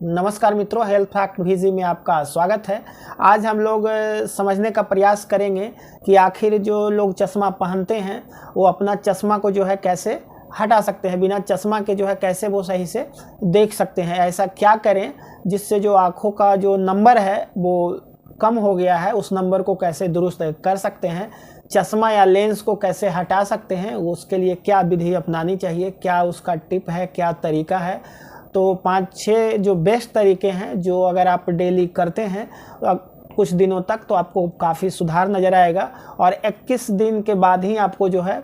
नमस्कार मित्रों, health fact V G में आपका स्वागत है। आज हम लोग समझने का प्रयास करेंगे कि आखिर जो लोग चश्मा पहनते हैं वो अपना चश्मा को जो है कैसे हटा सकते हैं, बिना चश्मा के जो है कैसे वो सही से देख सकते हैं। ऐसा क्या करें जिससे जो आँखों का जो नंबर है वो कम हो गया है, उस नंबर को कैसे दुरुस्त कर सकते हैं, चश्मा या लेंस को कैसे हटा सकते हैं, उसके लिए क्या विधि अपनानी चाहिए, क्या उसका टिप है, क्या तरीका है। तो 5-6 जो बेस्ट तरीके हैं जो अगर आप डेली करते हैं तो कुछ दिनों तक तो आपको काफ़ी सुधार नज़र आएगा और 21 दिन के बाद ही आपको जो है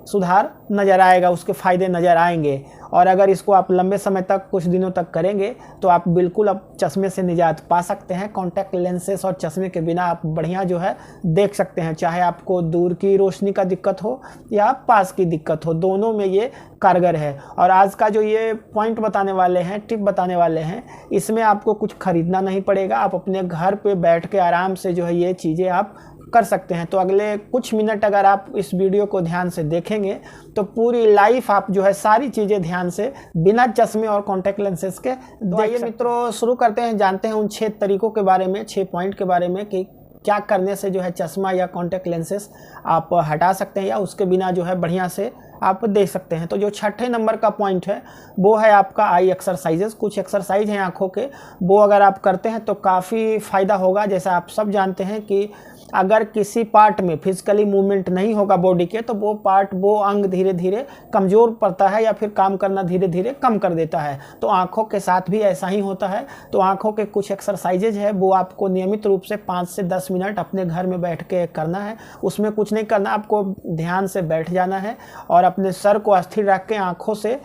सुधार नज़र आएगा, उसके फ़ायदे नज़र आएंगे। और अगर इसको आप लंबे समय तक कुछ दिनों तक करेंगे तो आप बिल्कुल अब चश्मे से निजात पा सकते हैं। कॉन्टैक्ट लेंसेस और चश्मे के बिना आप बढ़िया जो है देख सकते हैं, चाहे आपको दूर की रोशनी का दिक्कत हो या पास की दिक्कत हो, दोनों में ये कारगर है। और आज का जो ये पॉइंट बताने वाले हैं, टिप बताने वाले हैं, इसमें आपको कुछ खरीदना नहीं पड़ेगा। आप अपने घर पे बैठ के आराम से जो है ये चीज़ें आप कर सकते हैं। तो अगले कुछ मिनट अगर आप इस वीडियो को ध्यान से देखेंगे तो पूरी लाइफ आप जो है सारी चीज़ें ध्यान से बिना चश्मे और कॉन्टैक्ट लेंसेज के देखिए। मित्रों, शुरू करते हैं, जानते हैं उन 6 तरीकों के बारे में, 6 पॉइंट के बारे में कि क्या करने से जो है चश्मा या कॉन्टैक्ट लेंसेज आप हटा सकते हैं या उसके बिना जो है बढ़िया से आप देख सकते हैं। तो जो 6ठे नंबर का पॉइंट है वो है आपका आई एक्सरसाइजेस। कुछ एक्सरसाइज हैं आँखों के, वो अगर आप करते हैं तो काफ़ी फ़ायदा होगा। जैसा आप सब जानते हैं कि अगर किसी पार्ट में फिजिकली मूवमेंट नहीं होगा बॉडी के तो वो अंग धीरे धीरे कमज़ोर पड़ता है या फिर काम करना धीरे धीरे कम कर देता है। तो आँखों के साथ भी ऐसा ही होता है। तो आँखों के कुछ एक्सरसाइजेज है वो आपको नियमित रूप से 5 से 10 मिनट अपने घर में बैठ के करना है। उसमें कुछ नहीं करना, आपको ध्यान से बैठ जाना है और अपने सर को स्थिर रख के आँखों से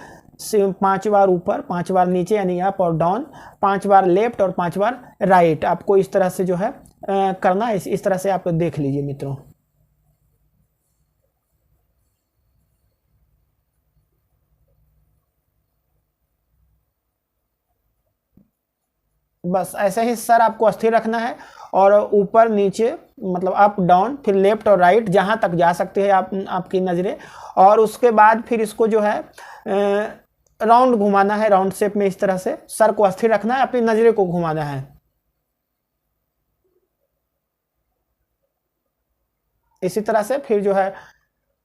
5 बार ऊपर, 5 बार नीचे यानी अप और डाउन, 5 बार लेफ्ट और 5 बार राइट, आपको इस तरह से जो है करना है। इस तरह से आप देख लीजिए मित्रों। बस ऐसे ही सर आपको स्थिर रखना है और ऊपर नीचे मतलब अप डाउन, फिर लेफ्ट और राइट जहां तक जा सकते हैं आपकी नज़रें। और उसके बाद फिर इसको जो है राउंड घुमाना है, राउंड शेप में इस तरह से सर को स्थिर रखना है, अपनी नज़रें को घुमाना है इसी तरह से। फिर जो है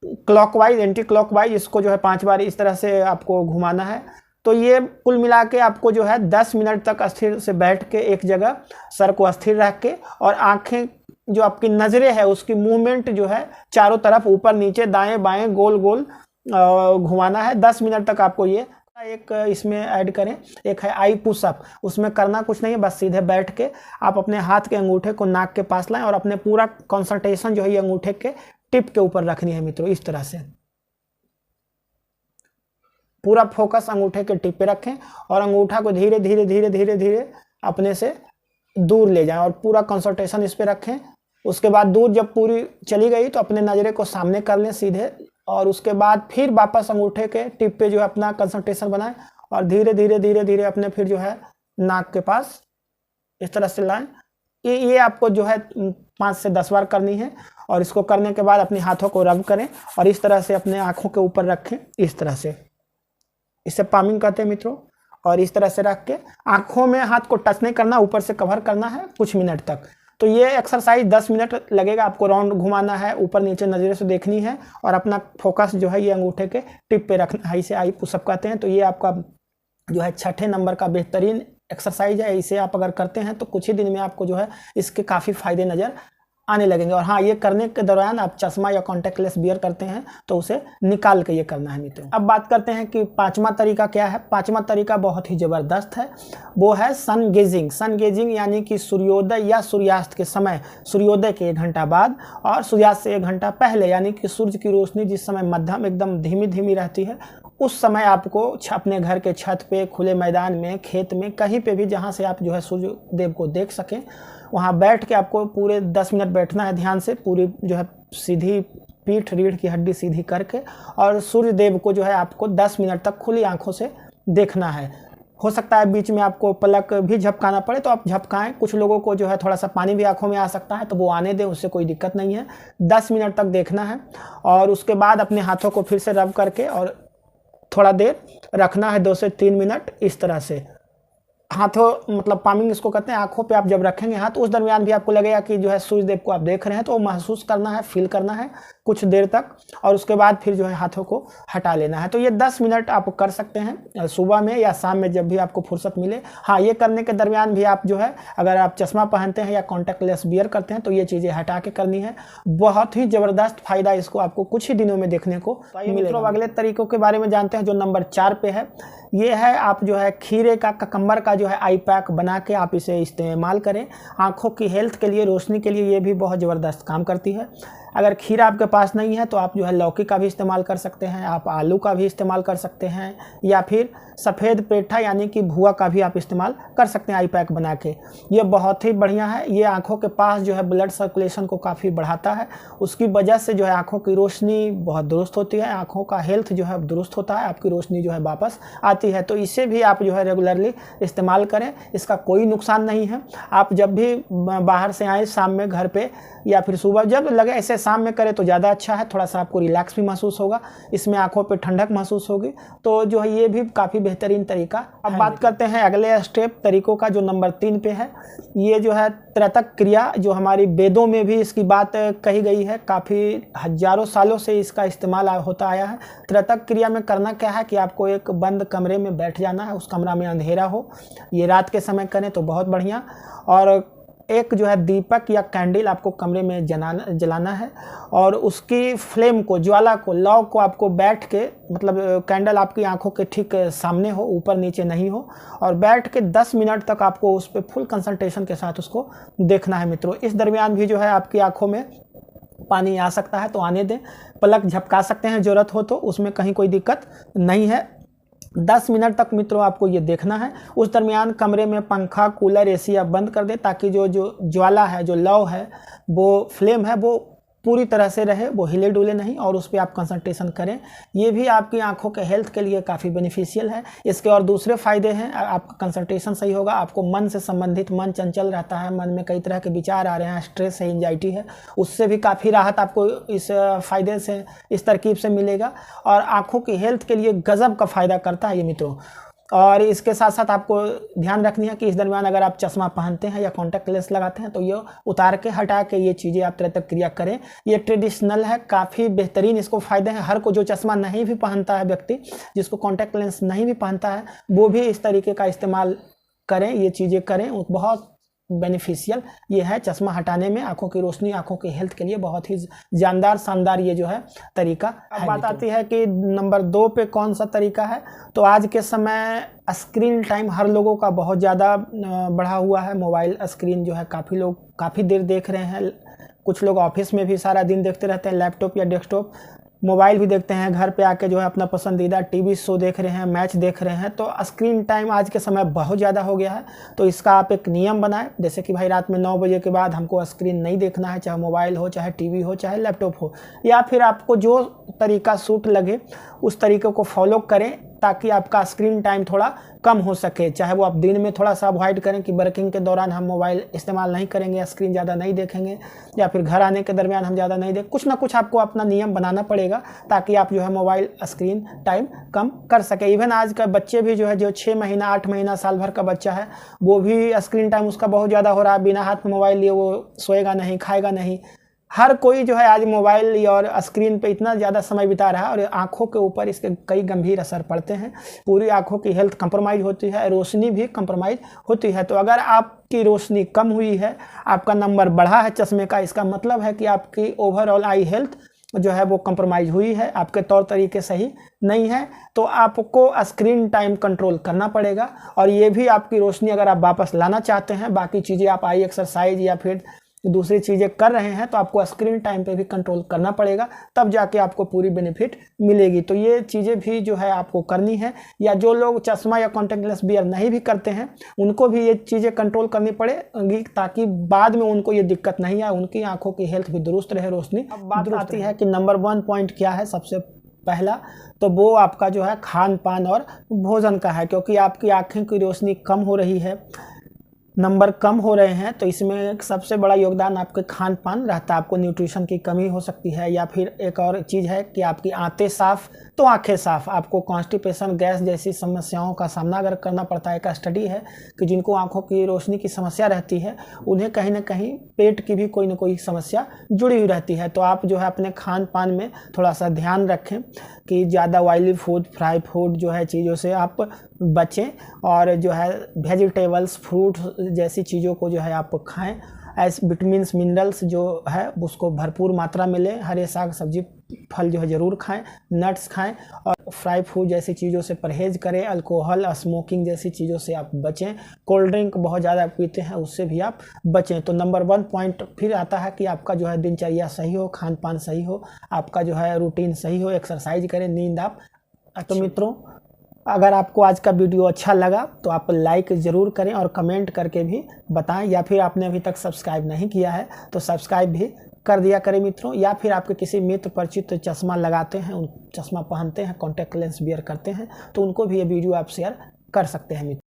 क्लॉकवाइज, एंटी क्लॉकवाइज, इसको जो है 5 बार इस तरह से आपको घुमाना है। तो ये कुल मिला के आपको जो है 10 मिनट तक स्थिर से बैठ के एक जगह सर को स्थिर रख के और आंखें जो आपकी नज़रें है उसकी मूवमेंट जो है चारों तरफ ऊपर नीचे दाएं बाएं गोल गोल घुमाना है। 10 मिनट तक आपको ये एक इसमें ऐड करें, एक है आई पुशअप। उसमें करना कुछ नहीं है, बस सीधे बैठ के आप अपने हाथ के अंगूठे को नाक के पास लाएं और अपने पूरा कंसंट्रेशन जो है ये अंगूठे के टिप के ऊपर रखनी है मित्रों। इस तरह से पूरा फोकस अंगूठे के टिप पे रखें और अंगूठा को धीरे धीरे धीरे धीरे धीरे अपने से दूर ले जाएं और पूरा कंसंट्रेशन इस पे रखें। उसके बाद दूर जब पूरी चली गई तो अपने नज़रें को सामने कर लें सीधे और उसके बाद फिर वापस अंगूठे के टिप पे जो है अपना कंसंट्रेशन बनाएं और धीरे धीरे धीरे धीरे अपने फिर जो है नाक के पास इस तरह से लाएं। ये आपको जो है 5 से 10 बार करनी है। और इसको करने के बाद अपने हाथों को रब करें और इस तरह से अपने आँखों के ऊपर रखें, इस तरह से। इसे पामिंग कहते हैं मित्रों। और इस तरह से रख के आँखों में हाथ को टच नहीं करना, ऊपर से कवर करना है कुछ मिनट तक। तो ये एक्सरसाइज 10 मिनट लगेगा। आपको राउंड घुमाना है, ऊपर नीचे नज़रें से देखनी है और अपना फोकस जो है ये अंगूठे के टिप पे रखना है। इसे आई पुशअप कहते हैं। तो ये आपका जो है 6ठे नंबर का बेहतरीन एक्सरसाइज है। इसे आप अगर करते हैं तो कुछ ही दिन में आपको जो है इसके काफ़ी फ़ायदे नज़र आने लगेंगे। और हाँ, ये करने के दौरान आप चश्मा या कॉन्टैक्ट लेंस वियर करते हैं तो उसे निकाल के ये करना है मित्रों। अब बात करते हैं कि 5वां तरीका क्या है। 5वां तरीका बहुत ही ज़बरदस्त है, वो है सन गेजिंग। सन गेजिंग यानी कि सूर्योदय या सूर्यास्त के समय, सूर्योदय के 1 घंटा बाद और सूर्यास्त से 1 घंटा पहले, यानी कि सूर्य की रोशनी जिस समय मध्यम एकदम धीमी धीमी रहती है उस समय आपको अपने घर के छत पे, खुले मैदान में, खेत में, कहीं पे भी जहाँ से आप जो है सूर्य देव को देख सकें वहाँ बैठ के आपको पूरे 10 मिनट बैठना है ध्यान से। पूरी जो है सीधी पीठ, रीढ़ की हड्डी सीधी करके और सूर्य देव को जो है आपको 10 मिनट तक खुली आंखों से देखना है। हो सकता है बीच में आपको पलक भी झपकाना पड़े तो आप झपकाएं। कुछ लोगों को जो है थोड़ा सा पानी भी आंखों में आ सकता है तो वो आने दें, उससे कोई दिक्कत नहीं है। 10 मिनट तक देखना है और उसके बाद अपने हाथों को फिर से रब करके और थोड़ा देर रखना है, 2 से 3 मिनट इस तरह से। हाथों मतलब पामिंग इसको कहते हैं, आंखों पे आप जब रखेंगे हाथ, उस दरमियान भी आपको लगेगा कि जो है सूर्य देव को आप देख रहे हैं, तो वो महसूस करना है, फील करना है कुछ देर तक, और उसके बाद फिर जो है हाथों को हटा लेना है। तो ये 10 मिनट आप कर सकते हैं सुबह में या शाम में जब भी आपको फुर्सत मिले। हाँ, ये करने के दरमियान भी आप जो है अगर आप चश्मा पहनते हैं या कॉन्टैक्ट लेंस वियर करते हैं तो ये चीज़ें हटा के करनी है। बहुत ही ज़बरदस्त फायदा इसको आपको कुछ ही दिनों में देखने को मिलेगा। अगले तरीकों के बारे में जानते हैं जो नंबर 4 पे है। ये है आप जो है खीरे का ककम्बर का जो है आई पैक बना के आप इसे इस्तेमाल करें। आँखों की हेल्थ के लिए, रोशनी के लिए ये भी बहुत ज़बरदस्त काम करती है। अगर खीरा आपके पास नहीं है तो आप जो है लौकी का भी इस्तेमाल कर सकते हैं, आप आलू का भी इस्तेमाल कर सकते हैं, या फिर सफ़ेद पेठा यानी कि भुआ का भी आप इस्तेमाल कर सकते हैं आई पैक बना के। ये बहुत ही बढ़िया है। ये आँखों के पास जो है ब्लड सर्कुलेशन को काफ़ी बढ़ाता है, उसकी वजह से जो है आँखों की रोशनी बहुत दुरुस्त होती है, आँखों का हेल्थ जो है दुरुस्त होता है, आपकी रोशनी जो है वापस आती है। तो इसे भी आप जो है रेगुलरली इस्तेमाल करें, इसका कोई नुकसान नहीं है। आप जब भी बाहर से आएँ शाम में घर पे या फिर सुबह जब लगे, ऐसे शाम में करें तो ज़्यादा अच्छा है, थोड़ा सा आपको रिलैक्स भी महसूस होगा, इसमें आंखों पे ठंडक महसूस होगी। तो जो है ये भी काफ़ी बेहतरीन तरीका। अब बात करते हैं अगले स्टेप तरीकों का जो नंबर 3 पे है। ये जो है त्रैतक क्रिया, जो हमारी वेदों में भी इसकी बात कही गई है, काफ़ी हजारों सालों से इसका इस्तेमाल होता आया है। त्रैतक क्रिया में करना क्या है कि आपको एक बंद कमरे में बैठ जाना है, उस कमरा में अंधेरा हो, ये रात के समय करें तो बहुत बढ़िया, और एक जो है दीपक या कैंडल आपको कमरे में जलाना है, और उसकी फ्लेम को, ज्वाला को, लौ को आपको बैठ के, मतलब कैंडल आपकी आंखों के ठीक सामने हो, ऊपर नीचे नहीं हो, और बैठ के 10 मिनट तक आपको उस पर फुल कंसंट्रेशन के साथ उसको देखना है मित्रों। इस दरमियान भी जो है आपकी आंखों में पानी आ सकता है तो आने दें, पलक झपका सकते हैं ज़रूरत हो तो, उसमें कहीं कोई दिक्कत नहीं है। 10 मिनट तक मित्रों आपको ये देखना है। उस दरमियान कमरे में पंखा, कूलर, एसी आप बंद कर दें, ताकि जो ज्वाला है, जो लौ है, वो फ्लेम है, वो पूरी तरह से रहे, वो हिले डुले नहीं, और उस पर आप कंसंट्रेशन करें। ये भी आपकी आंखों के हेल्थ के लिए काफ़ी बेनिफिशियल है। इसके और दूसरे फ़ायदे हैं, आपका कंसंट्रेशन सही होगा, आपको मन से संबंधित, मन चंचल रहता है, मन में कई तरह के विचार आ रहे हैं, स्ट्रेस है, एंजाइटी है, उससे भी काफ़ी राहत आपको इस फ़ायदे से, इस तरकीब से मिलेगा। और आँखों की हेल्थ के लिए गज़ब का फ़ायदा करता है ये मित्रों। और इसके साथ साथ आपको ध्यान रखनी है कि इस दरमियान अगर आप चश्मा पहनते हैं या कॉन्टैक्ट लेंस लगाते हैं तो ये उतार के, हटा के ये चीज़ें आप त्रैतक क्रिया करें। ये ट्रेडिशनल है, काफ़ी बेहतरीन इसको फ़ायदे हैं। हर को जो चश्मा नहीं भी पहनता है, व्यक्ति जिसको कॉन्टैक्ट लेंस नहीं भी पहनता है, वो भी इस तरीके का इस्तेमाल करें, ये चीज़ें करें, बहुत बेनिफिशियल ये है चश्मा हटाने में। आंखों की रोशनी, आंखों की हेल्थ के लिए बहुत ही जानदार, शानदार ये जो है तरीका। अब बात आती है कि नंबर 2 पे कौन सा तरीका है। तो आज के समय स्क्रीन टाइम हर लोगों का बहुत ज़्यादा बढ़ा हुआ है। मोबाइल स्क्रीन जो है काफ़ी लोग काफ़ी देर देख रहे हैं। कुछ लोग ऑफिस में भी सारा दिन देखते रहते हैं, लैपटॉप या डेस्कटॉप, मोबाइल भी देखते हैं, घर पे आके जो है अपना पसंदीदा टीवी शो देख रहे हैं, मैच देख रहे हैं। तो स्क्रीन टाइम आज के समय बहुत ज़्यादा हो गया है। तो इसका आप एक नियम बनाएं, जैसे कि भाई रात में 9 बजे के बाद हमको स्क्रीन नहीं देखना है, चाहे मोबाइल हो, चाहे टीवी हो, चाहे लैपटॉप हो, या फिर आपको जो तरीका सूट लगे उस तरीके को फॉलो करें, ताकि आपका स्क्रीन टाइम थोड़ा कम हो सके। चाहे वो आप दिन में थोड़ा सा अवॉइड करें कि वर्किंग के दौरान हम मोबाइल इस्तेमाल नहीं करेंगे या स्क्रीन ज़्यादा नहीं देखेंगे, या फिर घर आने के दरमियान हम ज़्यादा नहीं देखें। कुछ ना कुछ आपको अपना नियम बनाना पड़ेगा ताकि आप जो है मोबाइल स्क्रीन टाइम कम कर सके। इवन आज का बच्चे भी जो है, जो 6 महीना, 8 महीना, साल भर का बच्चा है, वो भी स्क्रीन टाइम उसका बहुत ज़्यादा हो रहा है। बिना हाथ में मोबाइल लिए वो सोएगा नहीं, खाएगा नहीं। हर कोई जो है आज मोबाइल और स्क्रीन पे इतना ज़्यादा समय बिता रहा है, और आंखों के ऊपर इसके कई गंभीर असर पड़ते हैं। पूरी आंखों की हेल्थ कंप्रोमाइज़ होती है, रोशनी भी कंप्रोमाइज़ होती है। तो अगर आपकी रोशनी कम हुई है, आपका नंबर बढ़ा है चश्मे का, इसका मतलब है कि आपकी ओवरऑल आई हेल्थ जो है वो कंप्रोमाइज़ हुई है, आपके तौर तरीके सही नहीं है। तो आपको स्क्रीन टाइम कंट्रोल करना पड़ेगा। और ये भी आपकी रोशनी अगर आप वापस लाना चाहते हैं, बाकी चीज़ें आप आई एक्सरसाइज या फिर दूसरी चीज़ें कर रहे हैं, तो आपको स्क्रीन टाइम पे भी कंट्रोल करना पड़ेगा, तब जाके आपको पूरी बेनिफिट मिलेगी। तो ये चीज़ें भी जो है आपको करनी है। या जो लोग चश्मा या कॉन्टैक्ट लेंस वियर नहीं भी करते हैं, उनको भी ये चीज़ें कंट्रोल करनी पड़ेगी, ताकि बाद में उनको ये दिक्कत नहीं आए, उनकी आंखों की हेल्थ भी दुरुस्त रहे, रोशनी। अब बात आती है कि नंबर 1 पॉइंट क्या है। सबसे पहला तो वो आपका जो है खान पान और भोजन का है, क्योंकि आपकी आँखें की रोशनी कम हो रही है। नंबर कम हो रहे हैं, तो इसमें एक सबसे बड़ा योगदान आपके खान पान रहता है। आपको न्यूट्रिशन की कमी हो सकती है, या फिर एक और चीज़ है कि आपकी आंतें साफ तो आंखें साफ। आपको कॉन्स्टिपेशन, गैस जैसी समस्याओं का सामना अगर करना पड़ता है, एक स्टडी है कि जिनको आंखों की रोशनी की समस्या रहती है उन्हें कहीं ना कहीं पेट की भी कोई ना कोई समस्या जुड़ी हुई रहती है। तो आप जो है अपने खान पान में थोड़ा सा ध्यान रखें कि ज़्यादा ऑयली फूड, फ्राई फूड जो है चीज़ों से आप बचें, और जो है वेजिटेबल्स, फ्रूट जैसी चीज़ों को जो है आप खाएं। ऐसे विटामिन्स, मिनरल्स जो है उसको भरपूर मात्रा में लें। हरे साग सब्जी फल जो है ज़रूर खाएं, नट्स खाएं, और फ्राई फूड जैसी चीज़ों से परहेज़ करें। अल्कोहल, स्मोकिंग जैसी चीज़ों से आप बचें। कोल्ड ड्रिंक बहुत ज़्यादा पीते हैं उससे भी आप बचें। तो नंबर 1 पॉइंट फिर आता है कि आपका जो है दिनचर्या सही हो, खान पान सही हो, आपका जो है रूटीन सही हो, एक्सरसाइज करें, नींद आप। तो मित्रों, अगर आपको आज का वीडियो अच्छा लगा तो आप लाइक ज़रूर करें और कमेंट करके भी बताएं, या फिर आपने अभी तक सब्सक्राइब नहीं किया है तो सब्सक्राइब भी कर दिया करें मित्रों। या फिर आपके किसी मित्र परिचित चश्मा लगाते हैं, उन चश्मा पहनते हैं, कॉन्टैक्ट लेंस वियर करते हैं, तो उनको भी ये वीडियो आप शेयर कर सकते हैं मित्रों।